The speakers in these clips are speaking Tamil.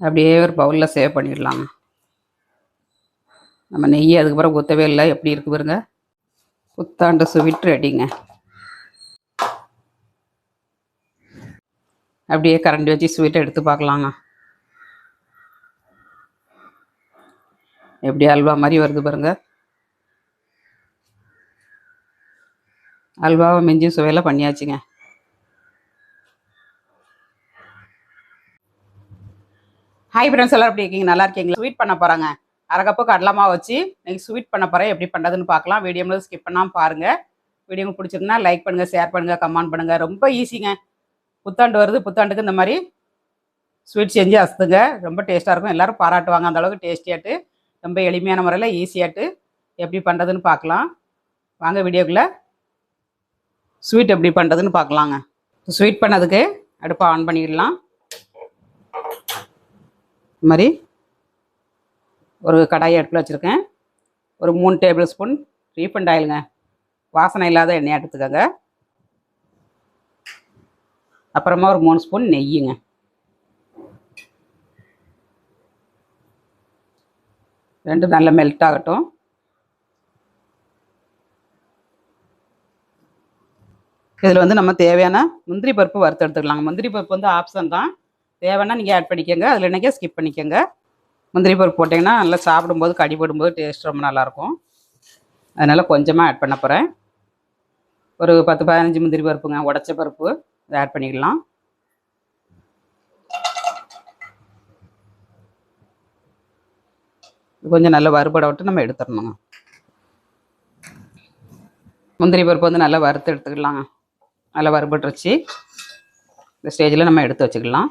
அப்படியே ஒரு பவுலில் சேவ் பண்ணிடலாங்க. நம்ம நெய் அதுக்கப்புறம் ஊற்றவே இல்லை. எப்படி இருக்கு பாருங்க. புத்தாண்டு ஸ்வீட் ரெடிங்க. அப்படியே கரண்டி வச்சு ஸ்வீட்டை எடுத்து பார்க்கலாங்க. எப்படி அல்வா மாதிரி வருது பாருங்க. அல்வாவை மிஞ்சி சுவையில் பண்ணியாச்சுங்க. ஹாய் ஃப்ரெண்ட்ஸ், எல்லோரும் எப்படி இருக்கீங்க? நல்லா இருக்கீங்களா? ஸ்வீட் பண்ண போகிறாங்க. அரை கப்பு கடலை மாவு வச்சு இன்னைக்கு ஸ்வீட் பண்ண போகிறேன். எப்படி பண்ணுறதுன்னு பார்க்கலாம். வீடியோ ஸ்கிப் பண்ணாமல் பாருங்கள். வீடியோ பிடிச்சிருந்தா லைக் பண்ணுங்கள், ஷேர் பண்ணுங்கள், கமெண்ட் பண்ணுங்கள். ரொம்ப ஈஸிங்க. புத்தாண்டு வருது. புத்தாண்டுக்கு இந்த மாதிரி ஸ்வீட் செஞ்சு அசத்துங்க. ரொம்ப டேஸ்ட்டாக இருக்கும். எல்லோரும் பாராட்டுவாங்க. அந்தளவுக்கு டேஸ்டியாட்டு ரொம்ப எளிமையான முறையில் ஈஸியாட்டு எப்படி பண்ணுறதுன்னு பார்க்கலாம். வாங்க வீடியோக்குள்ளே ஸ்வீட் எப்படி பண்ணுறதுன்னு பார்க்கலாங்க. ஸ்வீட் பண்ணதுக்கு அடுப்பை ஆன் பண்ணிடலாம். இது மாதிரி ஒரு கடாயை அடுப்பில் வச்சுருக்கேன். ஒரு 3 டேபிள் ஸ்பூன் ரீஃபண்ட் ஆயிலுங்க. வாசனை இல்லாத எண்ணெய் எடுத்துக்கோங்க. அப்புறமா ஒரு 3 ஸ்பூன் நெய்யுங்க. ரெண்டும் நல்லா மெல்ட் ஆகட்டும். இதில் வந்து நம்ம தேவையான முந்திரி பருப்பு வறுத்து எடுத்துக்கலாங்க. முந்திரி பருப்பு வந்து ஆப்ஷன் தான். தேவைன்னா நீங்கள் ஆட் பண்ணிக்கோங்க. அதில் என்னைக்கே ஸ்கிப் பண்ணிக்கோங்க. முந்திரி பருப்பு போட்டிங்கன்னா நல்லா சாப்பிடும்போது கடிபடும்போது டேஸ்ட் ரொம்ப நல்லாயிருக்கும். அதனால் கொஞ்சமாக ஆட் பண்ண போகிறேன். ஒரு 10-15 முந்திரி பருப்புங்க, உடச்ச பருப்பு. இதை ஆட் பண்ணிக்கலாம். கொஞ்சம் நல்லா வறுபட விட்டு நம்ம எடுத்துடணுங்க. முந்திரி பருப்பு வந்து நல்லா வறுத்து எடுத்துக்கலாங்க. நல்லா வறுபட்டுருச்சு. இந்த ஸ்டேஜில் நம்ம எடுத்து வச்சுக்கலாம்.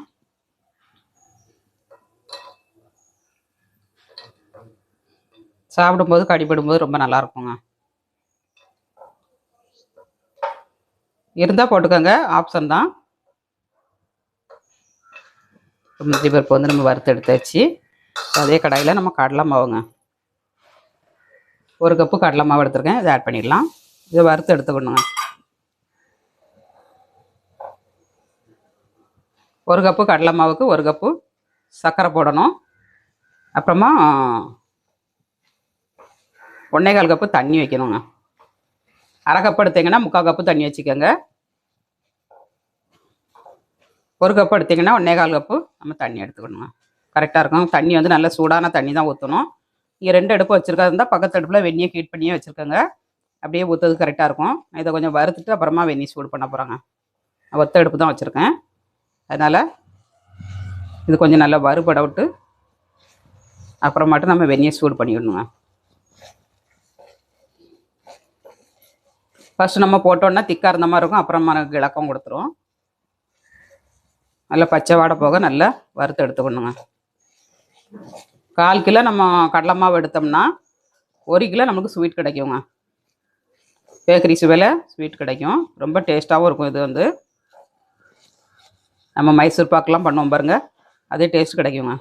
சாப்பிடும்போது கடிபடும்போது ரொம்ப நல்லாயிருக்குங்க. இருந்தால் போட்டுக்கோங்க, ஆப்ஷன் தான். முந்திரி பருப்பு வந்து நம்ம வறுத்து எடுத்தாச்சு. அதே கடாயில் நம்ம கடலை மாவுங்க, 1 கப்பு கடலை மாவு எடுத்துருக்கேன். இதை ஆட் பண்ணிடலாம். இதை வறுத்து எடுத்துக்கணுங்க. 1 கப்பு கடலை மாவுக்கு 1 கப்பு சர்க்கரை போடணும். அப்புறமா 1.25 கப்பு தண்ணி வைக்கணுங்க. அரை கப்பு எடுத்தீங்கன்னா 3/4 கப்பு தண்ணி வச்சுக்கோங்க. 1 கப்பு எடுத்திங்கன்னா 1.25 கப்பு நம்ம தண்ணி எடுத்துக்கணுங்க. கரெக்டாக இருக்கும். தண்ணி வந்து நல்லா சூடான தண்ணி தான் ஊற்றணும். நீங்கள் 2 அடுப்பு வச்சுருக்கா இருந்தால் பக்கத்து அடுப்பில் வெந்நியை ஹீட் பண்ணியே வச்சுருக்கோங்க. அப்படியே ஊற்றுறது கரெக்டாக இருக்கும். இதை கொஞ்சம் வறுத்துட்டு அப்புறமா வெந்நி சூடு பண்ண போகிறாங்க. ஒத்த அடுப்பு தான் வச்சுருக்கேன். அதனால் இது கொஞ்சம் நல்லா வறுபட விட்டு அப்புறமாட்டும் நம்ம வெந்நியை சூடு பண்ணிடணுங்க. ஃபஸ்ட்டு நம்ம போட்டோன்னா திக்காக இருந்த மாதிரி இருக்கும். அப்புறமா இலக்கம் கொடுத்துரும். நல்லா பச்சை வாடை போக நல்லா வறுத்து எடுத்துக்கணுங்க. 1/4 கிலோ நம்ம கடலை மாவு எடுத்தோம்னா 1 கிலோ நமக்கு ஸ்வீட் கிடைக்குங்க. பேக்கரி சுவையில் ஸ்வீட் கிடைக்கும். ரொம்ப டேஸ்ட்டாகவும் இருக்கும். இது வந்து நம்ம மைசூர் பாக்கெலாம் பண்ணுவோம் பாருங்கள், அதே டேஸ்ட் கிடைக்குங்க.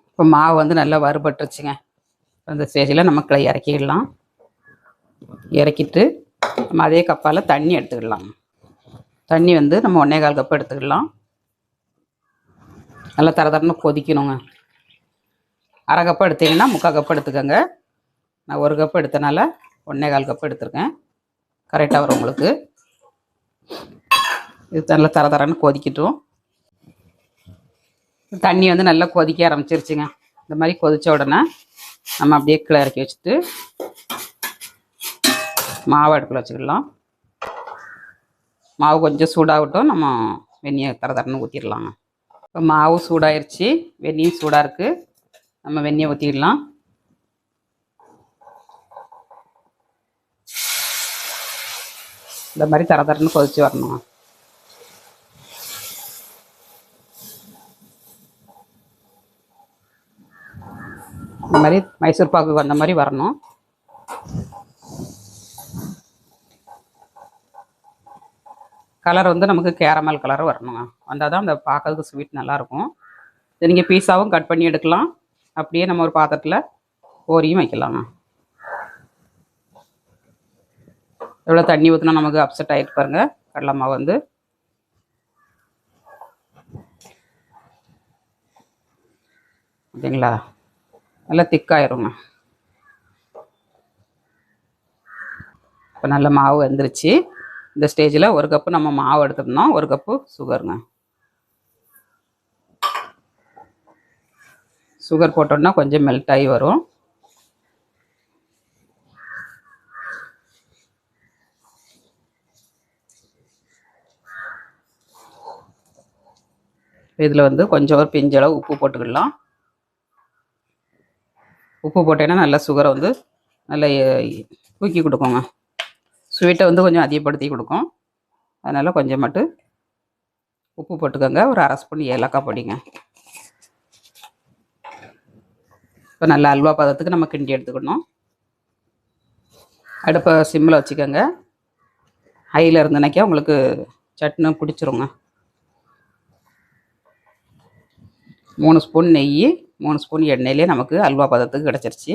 இப்போ மாவு வந்து நல்லா வறுபட்டுருச்சுங்க. அந்த ஸ்டேஜில் நம்ம இறக்கிடலாம். இறக்கிட்டு நம்ம அதே கப்பால் தண்ணி எடுத்துக்கிடலாம். தண்ணி வந்து நம்ம 1.25 கப்பு எடுத்துக்கலாம். நல்லா தரன்னு கொதிக்கணுங்க. அரை கப்பு எடுத்திங்கன்னா 3/4 கப்பு எடுத்துக்கோங்க. நான் 1 கப்பு எடுத்தனால 1.25 கப்பு எடுத்துருக்கேன். கரெக்டாக வரும் உங்களுக்கு. இது நல்லா தரன்னு கொதிக்கட்டும். தண்ணி வந்து நல்லா கொதிக்க ஆரம்பிச்சிருச்சுங்க. இந்த மாதிரி கொதித்த உடனே நம்ம அப்படியே கீழே இறக்கி வச்சுட்டு மாவு அடுப்பில் வச்சுக்கலாம். மாவு கொஞ்சம் சூடாகட்டும். நம்ம வெந்நியை தரன்னு ஊற்றிடலாங்க. இப்போ மாவு சூடாயிருச்சு, வெந்நியும் சூடாக இருக்குது. நம்ம வெந்நியை ஊற்றிடலாம். இந்த மாதிரி தரன்னு கொதித்து வரணுங்க. இந்த மாதிரி மைசூர் பாக்கு வந்த மாதிரி வரணும். கலர் வந்து நமக்கு கேரமல் கலர் வரணுங்க. வந்தால் தான் அந்த பார்க்கறதுக்கு ஸ்வீட் நல்லாயிருக்கும். இது நீங்கள் பீஸாவும் கட் பண்ணி எடுக்கலாம். அப்படியே நம்ம ஒரு பாத்திரத்தில் ஓரியும் வைக்கலாங்க. எவ்வளோ தண்ணி ஊற்றினா நமக்கு அப்செட் ஆகிட்டு பாருங்கள். கடலை மாவு வந்து ஓகேங்களா? நல்லா திக்காயிருங்க. இப்போ நல்ல மாவு வெந்துருச்சு. இந்த ஸ்டேஜில் 1 கப்பு நம்ம மாவு எடுத்துக்கணும். 1 கப்பு சுகருங்க. சுகர் போட்டோம்னா கொஞ்சம் மெல்ட் ஆகி வரும். இதில் வந்து கொஞ்சம் ஒரு பிஞ்சளவு உப்பு போட்டுக்கலாம். உப்பு போட்டேன்னா நல்லா சுகரை வந்து நல்லா தூக்கி கொடுக்குங்க. ஸ்வீட்டை வந்து கொஞ்சம் அதிகப்படுத்தி கொடுக்கும். அதனால் கொஞ்சம் மட்டும் உப்பு போட்டுக்கோங்க. ஒரு 1/2 ஸ்பூன் ஏலக்காய் பொடிங்க. இப்போ நல்லா அல்வா பதத்துக்கு நம்ம கிண்டி எடுத்துக்கணும். அடுப்பை சிம்மில் வச்சுக்கோங்க. ஹையில் இருந்தனைக்கா உங்களுக்கு சட்னி பிடிச்சிருங்க. 3 ஸ்பூன் நெய், 3 ஸ்பூன் எண்ணெயிலே நமக்கு அல்வா பதத்துக்கு கிடச்சிருச்சு.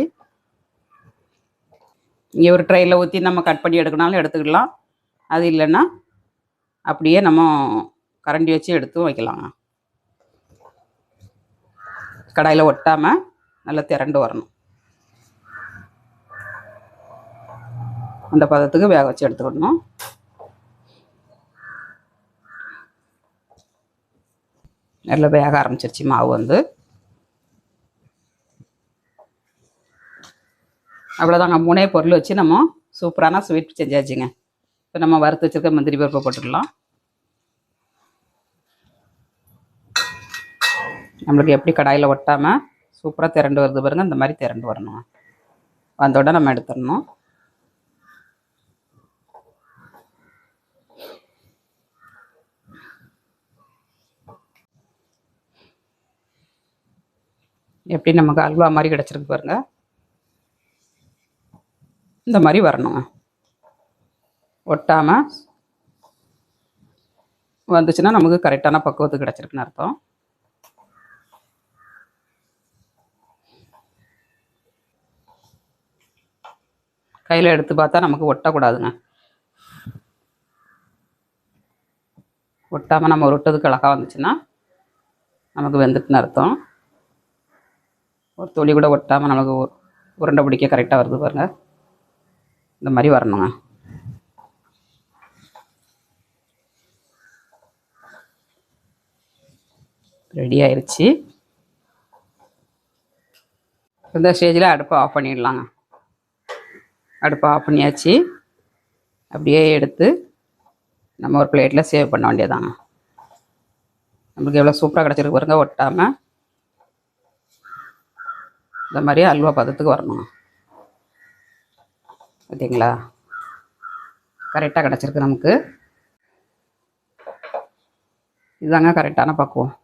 இங்கே ஒரு ட்ரையில் ஊற்றி நம்ம கட் பண்ணி எடுக்கனாலும் எடுத்துக்கலாம். அது இல்லைன்னா அப்படியே நம்ம கரண்டி வச்சு எடுத்தும் வைக்கலாங்க. கடாயில் ஒட்டாமல் நல்லா திரண்டு வரணும். அந்த பதத்துக்கு வேக வச்சு எடுத்துக்கணும். நல்லா வேக ஆரம்பிச்சிருச்சு மாவு வந்து. அவ்வளோதாங்க. 3 பொருள் வச்சு நம்ம சூப்பரான ஸ்வீட் செஞ்சாச்சுங்க. இப்போ நம்ம வறுத்து வச்சுருக்க முந்திரி பருப்பை போட்டுக்கலாம். நம்மளுக்கு எப்படி கடாயில் ஒட்டாமல் சூப்பராக திரண்டு வருது பாருங்கள். இந்த மாதிரி திரண்டு வரணும். வந்தோட நம்ம எடுத்துடணும். எப்படி நமக்கு அல்வா மாதிரி கிடச்சிருக்கு பாருங்கள். இந்த மாதிரி வரணுங்க. ஒட்டாமல் வந்துச்சுன்னா நமக்கு கரெக்டான பக்குவத்துக்கு கிடச்சிருக்குன்னு அர்த்தம். கையில் எடுத்து பார்த்தா நமக்கு ஒட்டக்கூடாதுங்க. ஒட்டாமல் நம்ம உருட்டதுக்கு அழகாக வந்துச்சுன்னா நமக்கு வெந்துட்டுன்னு அர்த்தம். ஒரு துளி கூட ஒட்டாமல் நமக்கு உருண்டை பிடிக்க கரெக்டாக வருது பாருங்கள். இந்த மாதிரி வரணுங்க. ரெடி ஆயிடுச்சு. இந்த ஸ்டேஜில் அடுப்பை ஆஃப் பண்ணிடலாங்க. அடுப்பை ஆஃப் பண்ணியாச்சு. அப்படியே எடுத்து நம்ம ஒரு பிளேட்டில் சேவ் பண்ண வேண்டியதாங்க. நம்மளுக்கு எவ்வளோ சூப்பராக கிடச்சிருக்கு பாருங்க. ஒட்டாமல் இந்த மாதிரி அல்வா பதத்துக்கு வரணுங்க. ஓகேங்களா? கரெக்டாக கிடச்சிருக்கு நமக்கு. இதுதாங்க கரெக்டான பக்குவம்.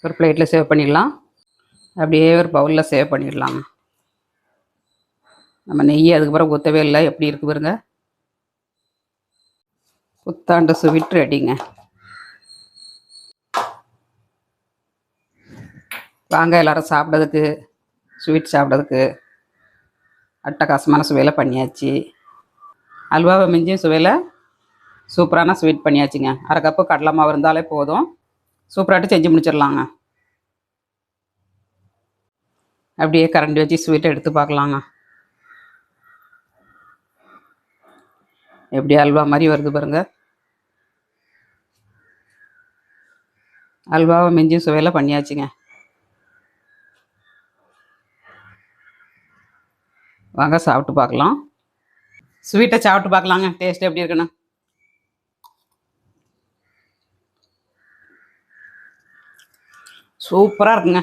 ஒரு பிளேட்டில் சேவ் பண்ணிடலாம். அப்படியே ஒரு பவுலில் சேவ் பண்ணிடலாங்க. நம்ம நெய் அதுக்கப்புறம் ஊற்றவே இல்லை. எப்படி இருக்குது பாருங்க. புத்தாண்டு ஸ்வீட் ரெடிங்க. வாங்க எல்லோரும் சாப்பிட்றதுக்கு, ஸ்வீட் சாப்பிட்றதுக்கு அட்டகாசமான சுவையில் பண்ணியாச்சு. அல்வாவை மிஞ்சும் சுவையில் சூப்பரான ஸ்வீட் பண்ணியாச்சுங்க. 1/2 கப்பு கடலை மாவு இருந்தாலே போதும். சூப்பராகிட்டு செஞ்சு முடிச்சிடலாங்க. அப்படியே கரண்டி வச்சு ஸ்வீட்டை எடுத்து பார்க்கலாங்க. எப்படி அல்வா மாதிரி வருது பாருங்க. அல்வாவை மிஞ்சும் சுவையில் பண்ணியாச்சுங்க. வாங்க சாப்பிட்டு பார்க்கலாம். ஸ்வீட்டை சாப்பிட்டு பார்க்கலாங்க. டேஸ்ட் எப்படி இருக்குன்னு. சூப்பராக இருக்குங்க.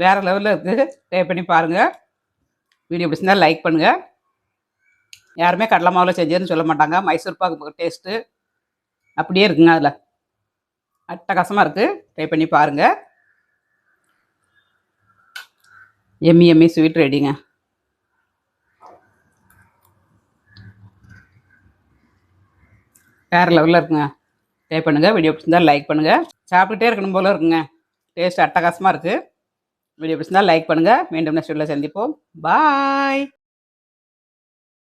வேறு லெவலில் இருக்குது. ட்ரை பண்ணி பாருங்கள். வீடியோ பிடிச்சிருந்தால் லைக் பண்ணுங்கள். யாருமே கடலை மாவில் செஞ்சதுன்னு சொல்ல மாட்டாங்க. மைசூர் பாக்கு டேஸ்ட்டு அப்படியே இருக்குங்க. அதில் அட்டகாசமாக இருக்குது. ட்ரை பண்ணி பாருங்கள். எம்மி எம்மி ஸ்வீட் ரெடிங்க. வேறு லெவலில் இருக்குங்க. ட்ரை பண்ணுங்கள். வீடியோ பிடிச்சிருந்தால் லைக் பண்ணுங்கள். சாப்பிட்டுட்டே இருக்கணும் போல இருக்குங்க. டேஸ்ட் அட்டகாசமாக இருக்குது. வீடியோ பிடிச்சிருந்தால் லைக் பண்ணுங்கள். மீண்டும் நெக்ஸ்ட் வீடியோவில் சந்திப்போம். பாய்.